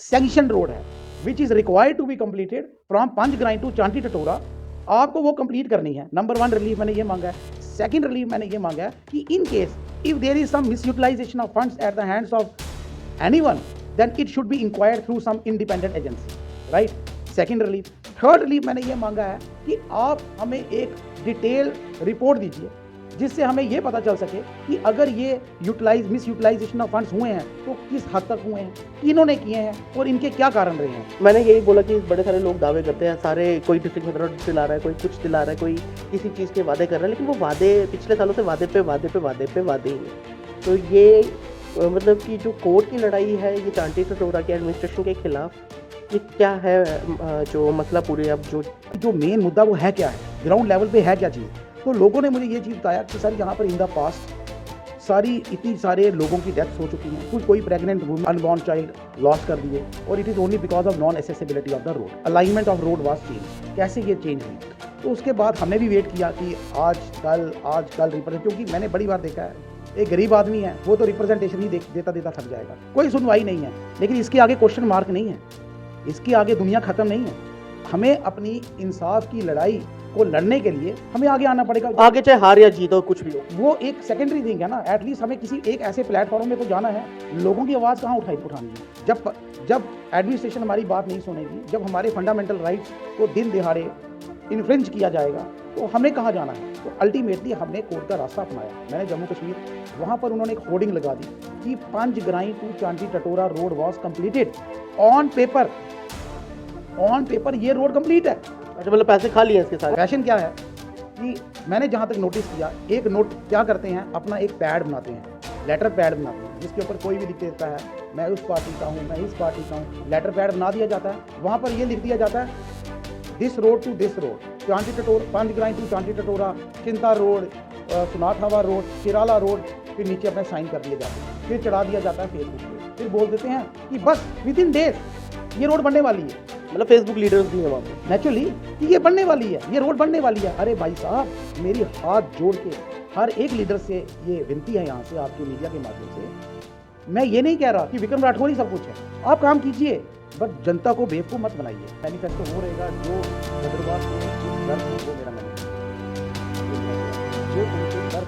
Sanction road है which is required to be completed from Panchgrai to Chanti Tatora. आपको वो complete करनी है। नंबर वन रिलीफ मैंने ये मांगा है। सेकंड रिलीफ मैंने ये मांगा है कि in case if there is some misutilisation of funds at the hands of anyone, then it should be inquired through some independent agency, right? Second relief. Third relief मैंने ये मांगा है कि आप हमें एक डिटेल रिपोर्ट दीजिए जिससे हमें ये पता चल सके कि अगर ये मिसयूटिलाइजेशन ऑफ फंड्स हुए हैं तो किस हद तक हुए हैं, किन्होंने किए हैं और इनके क्या कारण रहे हैं। मैंने यही बोला कि बड़े सारे लोग दावे करते हैं, सारे कोई डिस्ट्रिक्ट में दिला रहा है, कोई कुछ दिला रहा है, कोई किसी चीज़ के वादे कर रहा है, लेकिन वो वादे पिछले सालों से वादे पे वादे पे वादे पे वादे ही हैं। तो ये मतलब कि जो कोर्ट की लड़ाई है ये चांटी टटोरा के एडमिनिस्ट्रेशन के खिलाफ, ये क्या है जो मसला पूरे अब जो मेन मुद्दा वो है क्या है, ग्राउंड लेवल पे है क्या चीज़। तो लोगों ने मुझे ये चीज़ बताया कि सर यहाँ पर इन द पास्ट इतनी सारे लोगों की डेथ्स हो चुकी हैं, कोई pregnant woman unborn child loss कर दिए और it is only because of non accessibility of the road, alignment of road was change. कैसे ये चेंज हुई? तो उसके बाद हमने भी वेट किया कि आज कल रिप्रेजेंट, क्योंकि मैंने बड़ी बार देखा है एक गरीब आदमी है वो तो रिप्रेजेंटेशन ही देता थक जाएगा, कोई सुनवाई नहीं है। लेकिन इसके आगे क्वेश्चन मार्क नहीं है, इसके आगे दुनिया खत्म नहीं है। हमें अपनी इंसाफ की लड़ाई को लड़ने के लिए हमें आगे आना पड़ेगा। आगे चाहे हार या जीत हो कुछ भी हो, वो एक सेकेंडरी थिंग है ना। एटलीस्ट हमें किसी एक ऐसे प्लेटफॉर्म में तो जाना है। लोगों की आवाज़ कहाँ उठानी है? जब एडमिनिस्ट्रेशन हमारी बात नहीं सुनेगी, जब हमारे फंडामेंटल राइट्स को दिन दिहाड़े इन्फ्रिंज किया जाएगा तो हमें कहाँ जाना है? तो अल्टीमेटली हमने कोर्ट का रास्ता अपनाया। मैंने जम्मू कश्मीर, वहाँ पर उन्होंने एक होर्डिंग लगा दी कि Panchgrai to Chanti Tatora road was completed on paper. ये रोड कंप्लीट है। अच्छा, मतलब पैसे खा लिए इसके साथ। फैशन क्या है कि मैंने जहाँ तक नोटिस किया, एक नोट क्या करते हैं, अपना एक पैड बनाते हैं, लेटर पैड बनाते हैं, जिसके ऊपर कोई भी लिख देता है मैं उस पार्टी का हूँ, मैं इस पार्टी का हूँ। लेटर पैड बना दिया जाता है, वहाँ पर ये लिख दिया जाता है this road to this road, Chanti Tatora, Panchgrain to Chanti Tatora, Chinta road, सुनात हवा रोड, किराला रोड, फिर नीचे अपने साइन कर दिए जाते हैं, फिर चढ़ा दिया जाता है फेसबुक पे, फिर बोल देते हैं कि बस विद इन डेज ये रोड बनने वाली है। मतलब फेसबुक लीडर्स भी है वहाँ पे नेचुरली कि ये बनने वाली है, ये रोड बनने वाली है। अरे भाई साहब, मेरी हाथ जोड़ के हर एक लीडर से ये विनती है यहाँ से आपके मीडिया के माध्यम से। मैं ये नहीं कह रहा कि विक्रम राठौर ही सब कुछ है, आप काम कीजिए बट जनता को बेवकूफ़ मत बनाइए। मैनिफेस्टो वो रहेगा जो भद्रवाह को दर्द, वो मेरा मैनिफेस्टो, जो उनके दर्द,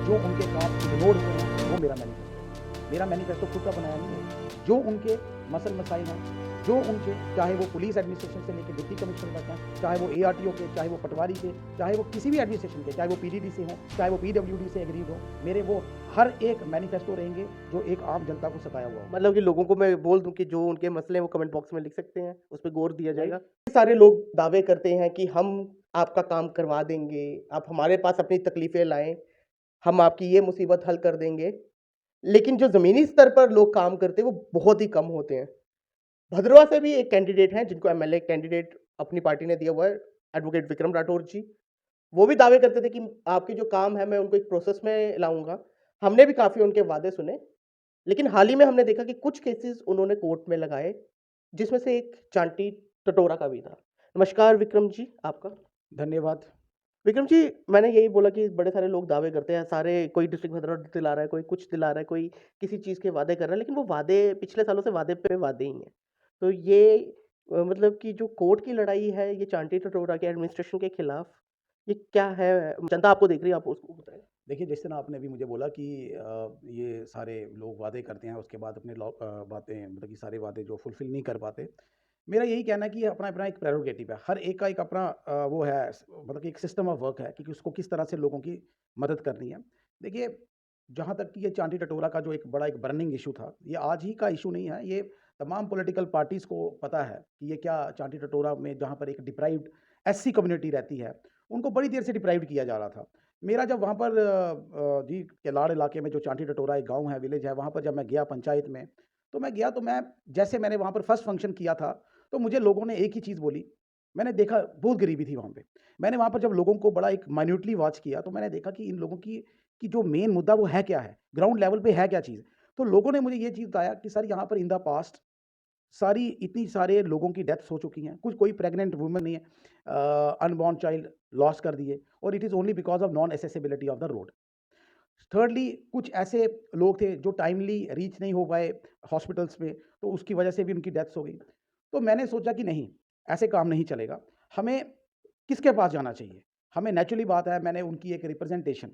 जो उनके काम इग्नोर हुए हैं, वो मेरा मैनिफेस्टो खुद का बनाया नहीं है। जो उनके मसल मसाइल हैं, जो उनके, चाहे वो पुलिस एडमिनिस्ट्रेशन से लेकर डिप्टी कमिश्नर तक हैं, चाहे वो ARTO के, चाहे वो पटवारी के, चाहे वो किसी भी एडमिनिस्ट्रेशन के, चाहे वो PDD से हो, चाहे वो PWD से एग्रीड हो, मेरे वो हर एक मैनिफेस्टो रहेंगे जो एक आम जनता को सताया हुआ हो। मतलब कि लोगों को मैं बोल दूं कि जो उनके मसले हैं वो कमेंट बॉक्स में लिख सकते हैं, उस पर गौर दिया जाएगा। सारे लोग दावे करते हैं कि हम आपका काम करवा देंगे, आप हमारे पास अपनी तकलीफें लाएं, हम आपकी ये मुसीबत हल कर देंगे, लेकिन जो ज़मीनी स्तर पर लोग काम करते हैं वो बहुत ही कम होते हैं। भद्रवाह से भी एक कैंडिडेट हैं जिनको MLA कैंडिडेट अपनी पार्टी ने दिया हुआ है, एडवोकेट विक्रम राठौर जी। वो भी दावे करते थे कि आपके जो काम है मैं उनको एक प्रोसेस में लाऊंगा। हमने भी काफ़ी उनके वादे सुने, लेकिन हाल ही में हमने देखा कि कुछ केसेस उन्होंने कोर्ट में लगाए, जिसमें से एक चांटी टटोरा का भी था। नमस्कार विक्रम जी, आपका धन्यवाद। विक्रम जी, मैंने यही बोला कि बड़े सारे लोग दावे करते हैं, सारे कोई डिस्ट्रिक्ट में दिला रहा है, कोई कुछ दिला रहा है, कोई किसी चीज़ के वादे कर रहा है, लेकिन वो वादे पिछले सालों से वादे पे वादे ही हैं। तो ये मतलब कि जो कोर्ट की लड़ाई है ये चांटी टटोरा के एडमिनिस्ट्रेशन के खिलाफ, ये क्या है? जनता आपको देख रही है, आप उसको बताएं। देखिए, जिस तरह आपने अभी मुझे बोला कि ये सारे लोग वादे करते हैं, उसके बाद अपने बातें, मतलब कि सारे वादे जो फुलफिल नहीं कर पाते। मेरा यही कहना है कि अपना अपना एक प्रेरोगेटिव है, हर एक का एक अपना वो है, मतलब कि एक सिस्टम ऑफ वर्क है कि उसको किस तरह से लोगों की मदद करनी है। देखिए, जहाँ तक कि ये चांटी टटोरा का जो एक बड़ा एक बर्निंग इशू था, ये आज ही का इशू नहीं है। ये तमाम पॉलिटिकल पार्टीज़ को पता है कि ये क्या चांटी टटोरा में, जहाँ पर एक डिप्राइव्ड SC कम्युनिटी रहती है, उनको बड़ी देर से डिप्राइव्ड किया जा रहा था। मेरा जब वहाँ पर जी केलाड़ इलाके में जो चांटी टटोरा एक गाँव है, विलेज है, वहाँ पर जब मैं गया पंचायत में, तो मैं गया, तो जैसे मैंने वहाँ पर फर्स्ट फंक्शन किया था, तो मुझे लोगों ने एक ही चीज़ बोली। मैंने देखा बहुत गरीबी थी वहाँ पे। मैंने वहाँ पर जब लोगों को बड़ा एक माइन्यूटली वॉच किया, तो मैंने देखा कि इन लोगों की जो मेन मुद्दा वो है क्या है, ग्राउंड लेवल पे है क्या चीज़। तो लोगों ने मुझे ये चीज़ बताया कि सर यहाँ पर इन द पास्ट इतनी सारे लोगों की डेथ्स हो चुकी हैं, कोई प्रेग्नेंट वुमन नहीं है, अनबॉर्न चाइल्ड लॉस कर दिए और it is only because of non accessibility of the road. Thirdly कुछ ऐसे लोग थे जो टाइमली रीच नहीं हो पाए हॉस्पिटल्स में, तो उसकी वजह से भी उनकी डेथ्स हो गई। तो मैंने सोचा कि नहीं, ऐसे काम नहीं चलेगा। हमें किसके पास जाना चाहिए? हमें नेचुरली बात है, मैंने उनकी एक रिप्रेजेंटेशन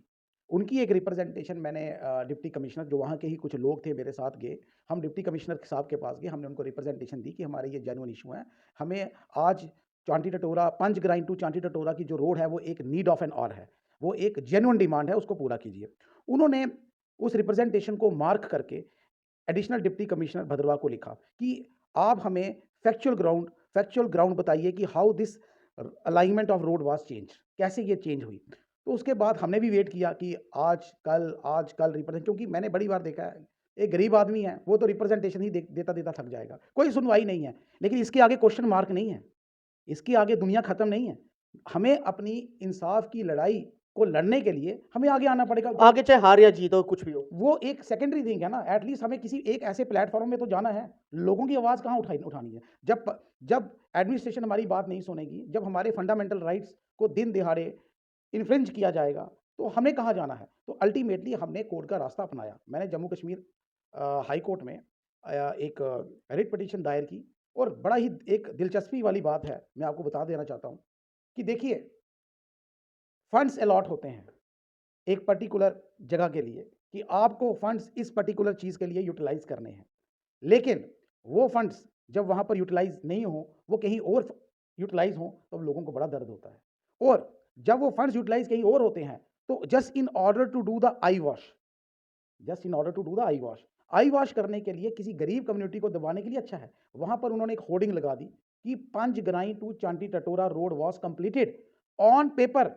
मैंने डिप्टी कमिश्नर जो वहाँ के ही कुछ लोग थे मेरे साथ गए। हम डिप्टी कमिश्नर साहब के पास गए, हमने उनको रिप्रेजेंटेशन दी कि हमारे ये जेन्युइन इश्यू है। हमें आज चांटी टटोरा पंचग्राइन टू चांटी टटोरा की जो रोड है वो एक नीड ऑफ एन ऑर है। वो एक जेन्युइन डिमांड है, उसको पूरा कीजिए। उन्होंने उस रिप्रेजेंटेशन को मार्क करके एडिशनल डिप्टी कमिश्नर भद्रवाह को लिखा कि आप हमें फैक्चुअल ग्राउंड बताइए कि how this alignment of road was change, कैसे ये चेंज हुई। तो उसके बाद हमने भी वेट किया कि आज कल रिप्रेजेंट, क्योंकि मैंने बड़ी बार देखा है एक गरीब आदमी है वो तो रिप्रेजेंटेशन ही देता देता थक जाएगा, कोई सुनवाई नहीं है। लेकिन इसके आगे क्वेश्चन मार्क नहीं है, इसके आगे दुनिया खत्म नहीं है। हमें अपनी इंसाफ की लड़ाई को लड़ने के लिए हमें आगे आना पड़ेगा। आगे चाहे हार या जीत हो, कुछ भी हो। वो एक सेकेंडरी थिंग है ना, एटलीस्ट हमें किसी एक ऐसे प्लेटफॉर्म में तो जाना है। लोगों की आवाज़ कहाँ उठानी है? जब एडमिनिस्ट्रेशन हमारी बात नहीं सुनेगी, जब हमारे फंडामेंटल राइट्स को दिन दिहाड़े इन्फ्रिंज किया जाएगा, तो हमें कहाँ जाना है? तो अल्टीमेटली हमने कोर्ट का रास्ता अपनाया। मैंने जम्मू कश्मीर हाई कोर्ट में एक रिट पिटीशन दायर की, और बड़ा ही एक दिलचस्पी वाली बात है, मैं आपको बता देना चाहता हूँ कि देखिए, फंड्स अलॉट होते हैं एक पर्टिकुलर जगह के लिए कि आपको फंड्स इस पर्टिकुलर चीज़ के लिए यूटिलाइज करने हैं। लेकिन वो फंड्स जब वहाँ पर यूटिलाइज नहीं हो, वो कहीं और यूटिलाइज हों, तो लोगों को बड़ा दर्द होता है। और जब वो फंड्स यूटिलाइज कहीं और होते हैं, तो जस्ट इन ऑर्डर करने के लिए, किसी गरीब कम्युनिटी को दबाने के लिए अच्छा है। वहाँ पर उन्होंने एक होर्डिंग लगा दी कि Panchgrai to Chanti Tatora road was completed. On paper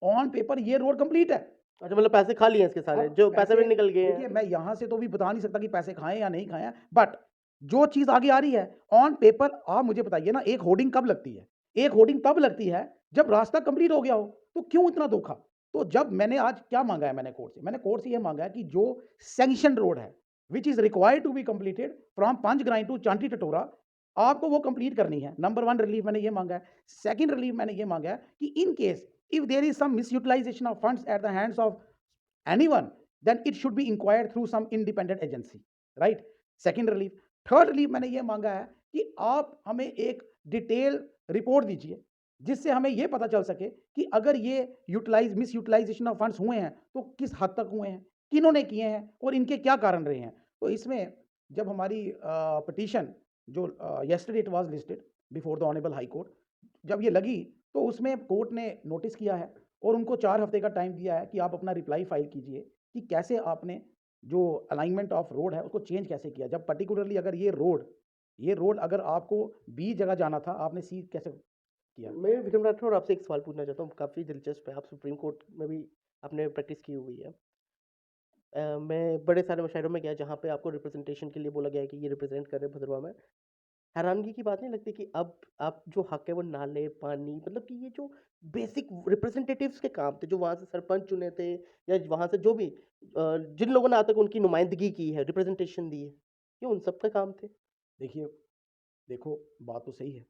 on paper ये रोड कंप्लीट है। अच्छा, मतलब पैसे खा लिए हैं इसके सारे, अब जो पैसे भी पैसे, निकल गए देखिए हैं। मैं यहाँ से तो भी बता नहीं सकता कि पैसे खाएँ या नहीं खाएँ हैं, बट जो चीज़ आगे आ रही है ऑन पेपर, आप मुझे बताइए ना, एक होर्डिंग कब लगती है? एक होर्डिंग तब लगती है जब रास्ता कंप्लीट हो गया हो, तो क्यों इतना धोखा? तो जब मैंने आज क्या माँगा है मैंने कोर्ट से ये माँगा है कि जो सैंक्शन रोड है, which is required to be completed from Panchgrai to Chanti Tatora, आपको वो कंप्लीट करनी है। नंबर 1 रिलीफ मैंने ये माँगा है। सेकंड रिलीफ मैंने ये माँगा है कि in case if there is some misutilisation of funds at the hands of anyone, then it should be inquired through some independent agency, right? Second relief. Third relief मैंने ये मांगा है कि आप हमें एक डिटेल रिपोर्ट दीजिए, जिससे हमें ये पता चल सके कि अगर ये मिस यूटिलाइजेशन ऑफ फंड्स हुए हैं तो किस हद तक हुए हैं, किन्होंने किए हैं और इनके क्या कारण रहे हैं। तो इसमें जब हमारी पिटीशन जो yesterday it was listed before the honourable high court, जब ये लगी, तो उसमें कोर्ट ने नोटिस किया है और उनको 4 हफ्ते का टाइम दिया है कि आप अपना रिप्लाई फाइल कीजिए कि कैसे आपने जो अलाइनमेंट ऑफ रोड है उसको चेंज कैसे किया। जब पर्टिकुलरली अगर ये रोड अगर आपको बी जगह जाना था, आपने सी कैसे किया? मैं विक्रम राठौर आपसे एक सवाल पूछना चाहता हूँ, काफ़ी दिलचस्प है। आप सुप्रीम कोर्ट में भी आपने प्रैक्टिस की हुई है। मैं बड़े सारे मुशायरों में गया जहाँ पे आपको रिप्रेजेंटेशन के लिए बोला गया है कि ये रिप्रेजेंट कर रहे हैं भद्रवाह में। हैरानगी की बात नहीं लगती कि अब आप जो हक है वो नाले, पानी, मतलब कि ये जो बेसिक रिप्रेजेंटेटिव्स के काम थे, जो वहाँ से सरपंच चुने थे या वहाँ से जो भी जिन लोगों ने आज तक उनकी नुमाइंदगी की है, रिप्रेजेंटेशन दी है, ये उन सब का काम थे। देखिए, देखो, बात तो सही है।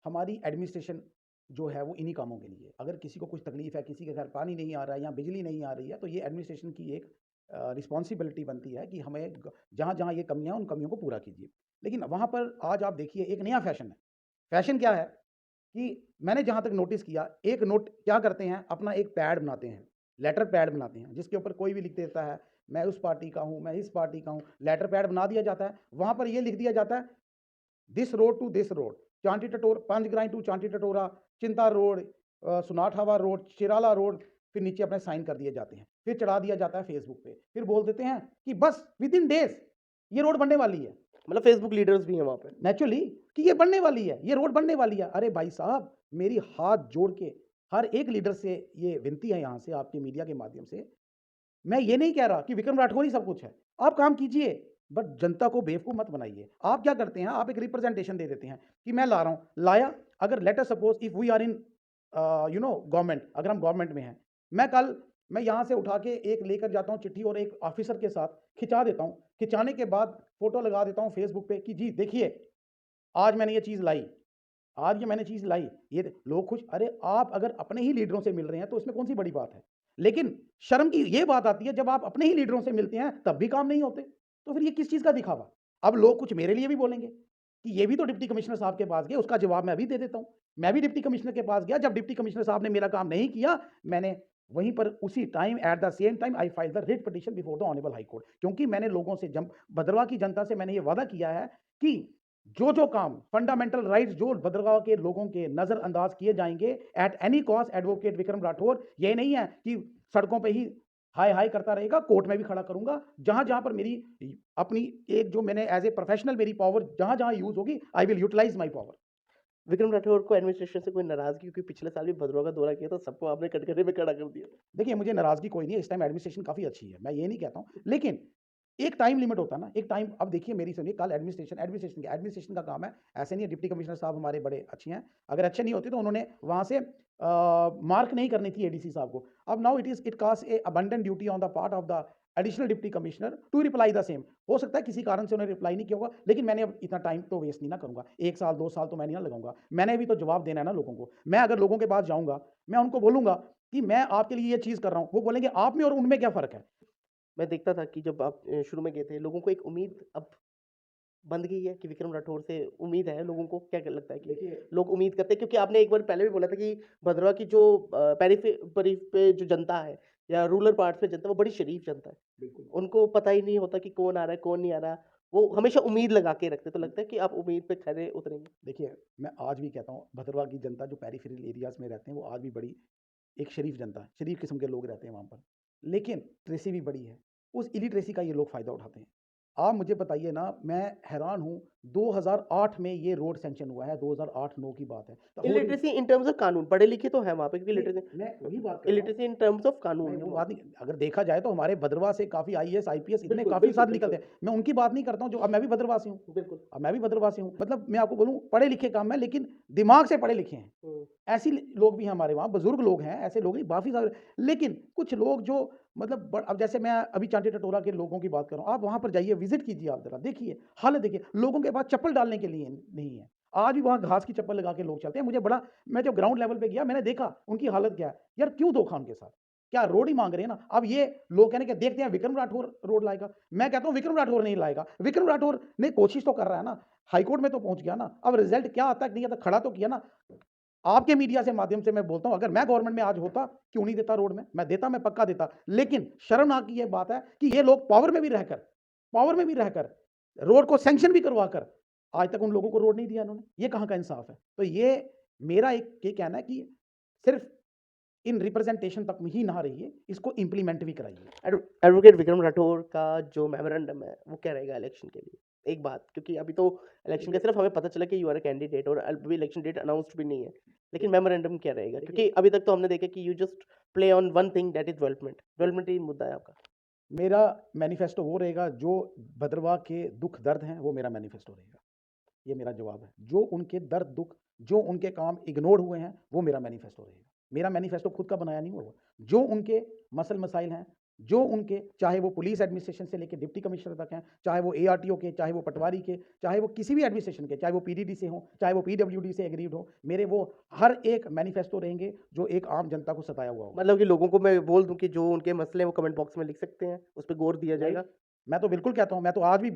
हमारी एडमिनिस्ट्रेशन जो है वो इन्हीं कामों के लिए है। अगर किसी को कुछ तकलीफ है, किसी के घर पानी नहीं आ रहा है या बिजली नहीं आ रही है, तो ये एडमिनिस्ट्रेशन की एक रिस्पॉन्सिबिलिटी बनती है कि हमें जहाँ जहाँ ये कमियाँ हैं उन कमियों को पूरा कीजिए। लेकिन वहाँ पर आज आप देखिए एक नया फैशन है। फैशन क्या है कि मैंने जहाँ तक नोटिस किया, एक नोट क्या करते हैं, अपना एक पैड बनाते हैं, लेटर पैड बनाते हैं, जिसके ऊपर कोई भी लिख देता है, मैं उस पार्टी का हूँ, मैं इस पार्टी का हूँ, लेटर पैड बना दिया जाता है। वहाँ पर ये लिख दिया जाता है, this road to this road, Chanti Tator Panchgrai to Chanti Tatora, Chinta road, Sunathawa road, Chirala road, फिर नीचे अपने साइन कर दिए जाते हैं, फिर चढ़ा दिया जाता है फेसबुक पे, फिर बोल देते हैं कि बस विद इन डेज ये रोड बनने वाली है। मतलब फेसबुक लीडर्स भी हैं वहाँ पे। नेचुरली कि ये बनने वाली है, ये रोड बनने वाली है। अरे भाई साहब, मेरी हाथ जोड़ के हर एक लीडर से ये विनती है, यहाँ से आपके मीडिया के माध्यम से, मैं ये नहीं कह रहा कि विक्रम राठौर ही सब कुछ है। आप काम कीजिए, बट जनता को बेवकूफ़ मत बनाइए। आप क्या करते हैं, आप एक रिप्रेजेंटेशन दे देते हैं कि मैं ला रहा हूँ, लाया, अगर let us suppose if we are in government, अगर हम गवर्नमेंट में हैं, मैं यहाँ से उठा के एक लेकर जाता हूँ चिट्ठी और एक ऑफिसर के साथ खिंचा देता हूँ। खिंचाने के बाद फ़ोटो लगा देता हूँ फेसबुक पे कि जी देखिए, आज मैंने ये चीज़ लाई, आज ये मैंने चीज़ लाई, ये लोग खुश। अरे आप अगर अपने ही लीडरों से मिल रहे हैं तो इसमें कौन सी बड़ी बात है? लेकिन शर्म की ये बात आती है जब आप अपने ही लीडरों से मिलते हैं तब भी काम नहीं होते। तो फिर ये किस चीज़ का दिखावा? अब लोग कुछ मेरे लिए भी बोलेंगे कि ये भी तो डिप्टी कमिश्नर साहब के पास गए, उसका जवाब मैं अभी दे देता हूँ। मैं भी डिप्टी कमिश्नर के पास गया, जब डिप्टी कमिश्नर साहब ने मेरा काम नहीं किया, मैंने वहीं पर उसी time at the same time I file the writ petition before the honourable high court, क्योंकि मैंने लोगों से भद्रवाह की जनता से मैंने ये वादा किया है कि जो काम फंडामेंटल राइट्स जो भद्रगांव के लोगों के नजरअंदाज किए जाएंगे at any cost, advocate Vikram Rathore ये नहीं है कि सड़कों पे ही हाय हाय करता रहेगा, कोर्ट में भी खड़ा करूंगा। जहां जहां पर मेरी अपनी एक जो मैंने एज ए प्रोफेशनल मेरी पावर जहां जहां यूज होगी, I will utilize my power. Vikram Rathore को एडमिनिस्ट्रेशन से कोई नाराजगी, क्योंकि पिछले साल भी भद्रवाह का दौरा किया था, सबको आपने कटघरे में खड़ा कर दिया। देखिए मुझे नाराजगी कोई नहीं है, इस टाइम एडमिनिस्ट्रेशन काफी अच्छी है, मैं ये नहीं कहता हूं, लेकिन एक टाइम लिमिट होता है ना, एक टाइम। अब देखिए मेरी सुनिए, कल एडमिनिस्ट्रेशन का काम है, ऐसे नहीं है। डिप्टी कमिश्नर साहब हमारे बड़े अच्छे हैं, अगर अच्छे नहीं होते तो उन्होंने वहां से मार्क नहीं करनी थी एडीसी साहब को। अब now it cast a abundant duty on the part of the additional deputy commissioner to reply the same. हो सकता है किसी कारण से उन्हें रिप्लाई नहीं किया होगा, लेकिन मैंने अब इतना टाइम तो वेस्ट नहीं ना करूंगा, 1 साल 2 साल तो मैं नहीं ना लगाऊंगा। मैंने भी तो जवाब देना है ना लोगों को। मैं अगर लोगों के पास जाऊंगा, मैं उनको बोलूंगा कि मैं आपके लिए ये चीज कर रहा हूं, वो बोलेंगे आप में और उनमें क्या फर्क है। मैं देखता था कि जब आप शुरू में गए थे, लोगों को एक उम्मीद अब बंध गई है कि विक्रम राठौर से उम्मीद है लोगों को। क्या लगता है कि देखिए लोग उम्मीद करते हैं? क्योंकि आपने एक बार पहले भी बोला था कि भद्रवाह की जो पेरी पे जो जनता है या रूरल पार्ट्स में जनता, वो बड़ी शरीफ जनता है। बिल्कुल। उनको पता ही नहीं होता कि कौन आ रहा है, कौन नहीं आ रहा। वो हमेशा उम्मीद लगा के रखते। तो लगता है कि आप उम्मीद पे खरे उतरेंगे? देखिए मैं आज भी कहता हूँ, भद्रवाह की जनता जो पेरिफेरल एरियाज में रहते हैं वो आज भी बड़ी एक शरीफ जनता है, शरीफ किस्म के लोग रहते हैं वहाँ पर, लेकिन ट्रेसी भी बड़ी है। उस इलिटरेसी का ये लोग फ़ायदा उठाते हैं। आप मुझे बताइए ना, मैं हैरान हूँ, 2008 में ये रोड सैंक्शन हुआ है, 2008-9 की बात है। The whole illiteracy in terms of कानून, पढ़े लिखे तो हैं वहाँ पे, क्योंकि नहीं, लिटरेसी मैं वही बात कर रहा हूँ। इलिटरेसी इन टर्म्स ऑफ कानून नहीं, है वो वहाँ बात पे। नहीं, अगर देखा जाए तो हमारे भद्रवाह से काफ़ी आईएएस, आईपीएस इतने बिल्कुल, काफ़ी बिल्कुल, साथ निकलते बिल्कुल, हैं। मैं उनकी बात नहीं करता हूँ, जो अब मैं भी भद्रवासी हूँ। बिल्कुल। अब मैं भी भद्रवासी हूँ। मतलब मैं आपको बोलूँ, पढ़े लिखे कम है, लेकिन दिमाग से पढ़े लिखे हैं। हुँ। ऐसी लोग भी हैं हमारे वहाँ, बुजुर्ग लोग हैं, ऐसे लोग नहीं, काफ़ी सारे। लेकिन कुछ लोग जो मतलब अब जैसे मैं अभी चांटी टटोरा के लोगों की बात कर रहा हूँ, आप वहाँ पर जाइए, विजिट कीजिए, आप जरा देखिए, हालत देखिए, लोगों के पास चप्पल डालने के लिए नहीं है। आज भी वहाँ घास की चप्पल लगा के लोग चलते हैं। मुझे बड़ा, मैं जब ग्राउंड लेवल पे गया, मैंने देखा उनकी हालत क्या है। यार क्यों धोखा उनके साथ? क्या रोड ही मांग रहे हैं ना। अब ये लोग कहने के देखते हैं विक्रम राठौर रोड लाएगा। मैं कहता हूँ विक्रम राठौर नहीं लाएगा। विक्रम राठौर ने कोशिश तो कर रहा है ना, हाईकोर्ट में तो पहुंच गया ना। अब रिजल्ट क्या आता है नहीं आता, खड़ा तो किया ना। आपके मीडिया से माध्यम से मैं बोलता हूं, अगर मैं गवर्नमेंट में आज होता, क्यों नहीं देता रोड में, मैं देता, मैं पक्का देता। लेकिन शर्मनाक की यह बात है कि ये लोग पावर में भी रहकर रोड को सैंक्शन भी करवाकर आज तक उन लोगों को रोड नहीं दिया इन्होंने। ये कहां का इंसाफ है? तो ये मेरा एक ये कहना है कि सिर्फ इन रिप्रेजेंटेशन तक ही ना रहिए, इसको इंप्लीमेंट भी कराइए। एडवोकेट विक्रम राठौर का जो मेमोरेंडम है, वो क्या रहेगा इलेक्शन के लिए? एक बात, क्योंकि अभी तो इलेक्शन का सिर्फ हमें पता चला कि यू आर अ कैंडिडेट, और अभी इलेक्शन डेट अनाउंस्ड भी नहीं है। लेकिन मेमोरेंडम क्या रहेगा? क्योंकि अभी तक तो हमने देखा कि you just play on one thing, that is development. Development ही मुद्दा है आपका। मेरा मैनिफेस्टो वो रहेगा, जो भद्रवाह के दुख दर्द हैं वो मेरा मैनिफेस्टो रहेगा। ये मेरा जवाब है। जो उनके दर्द दुख, जो उनके काम इग्नोर हुए हैं, वो मेरा मैनिफेस्टो रहेगा। मेरा मैनिफेस्टो खुद का बनाया नहीं हुआ। जो उनके मसल मसाइल हैं, जो उनके, चाहे वो पुलिस एडमिनिस्ट्रेशन से लेकर डिप्टी कमिश्नर तक हैं, चाहे वो एआरटीओ के, चाहे वो पटवारी के, चाहे वो किसी भी एडमिनिस्ट्रेशन के, चाहे वो पीडीडी से हो, चाहे वो पीडब्ल्यूडी से एग्रीड हो, मेरे वो हर एक मैनिफेस्टो रहेंगे जो एक आम जनता को सताया हुआ होगा। मतलब कि लोगों को मैं बोल दूं कि जो उनके मसले हैं वो कमेंट बॉक्स में लिख सकते हैं, उस पर गौर दिया जाएगा। मैं तो बिल्कुल कहता हूं, मैं तो आज भी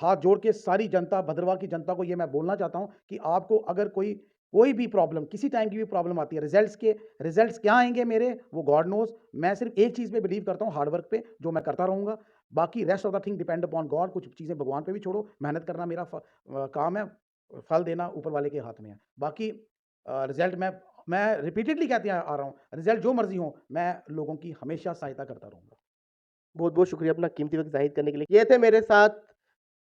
हाथ जोड़ के सारी जनता, भद्रवाह की जनता को ये मैं बोलना चाहता हूं कि आपको अगर कोई भी प्रॉब्लम, किसी टाइम की भी प्रॉब्लम आती है, रिजल्ट्स क्या आएंगे मेरे, वो गॉड नोज। मैं सिर्फ एक चीज़ पे बिलीव करता हूँ, हार्ड वर्क पे, जो मैं करता रहूँगा। बाकी rest of the thing depend upon God. कुछ चीज़ें भगवान पे भी छोड़ो, मेहनत करना मेरा काम है, फल देना ऊपर वाले के हाथ में है। बाकी रिजल्ट मैं रिपीटेडली कहते आ रहा हूँ, रिजल्ट जो मर्जी हो, मैं लोगों की हमेशा सहायता करता रहूँगा। बहुत बहुत शुक्रिया अपना कीमती वक्त जाहिर करने के लिए। ये थे मेरे साथ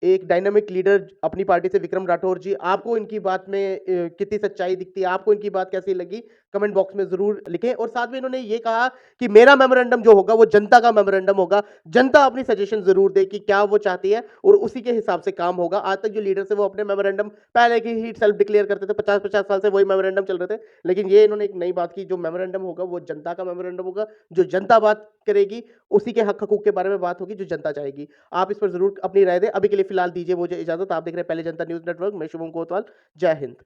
एक डायनामिक लीडर अपनी पार्टी से, विक्रम राठौर जी। आपको इनकी बात में कितनी सच्चाई दिखती है, आपको इनकी बात कैसी लगी, कमेंट बॉक्स में जरूर लिखें। और साथ में इन्होंने ये कहा कि मेरा मेमोरेंडम जो होगा वो जनता का मेमोरेंडम होगा। जनता अपनी सजेशन जरूर दे कि क्या वो चाहती है, और उसी के हिसाब से काम होगा। आज तक जो लीडर्स है वो अपने मेमोरेंडम पहले की ही सेल्फ डिक्लेयर करते थे, 50-50 साल से वही मेमोरेंडम चल रहे थे। लेकिन ये इन्होंने एक नई बात की, जो मेमोरेंडम होगा वो जनता का मेमोरेंडम होगा। जो जनता बात करेगी, उसी के हक हकूक के बारे में बात होगी जो जनता चाहेगी। आप इस पर जरूर अपनी राय दें। अभी के लिए फिलहाल दीजिए मुझे इजाजत। आप देख रहे हैं पहले जनता न्यूज नेटवर्क। मैं शुभम कोतवाल। जय हिंद।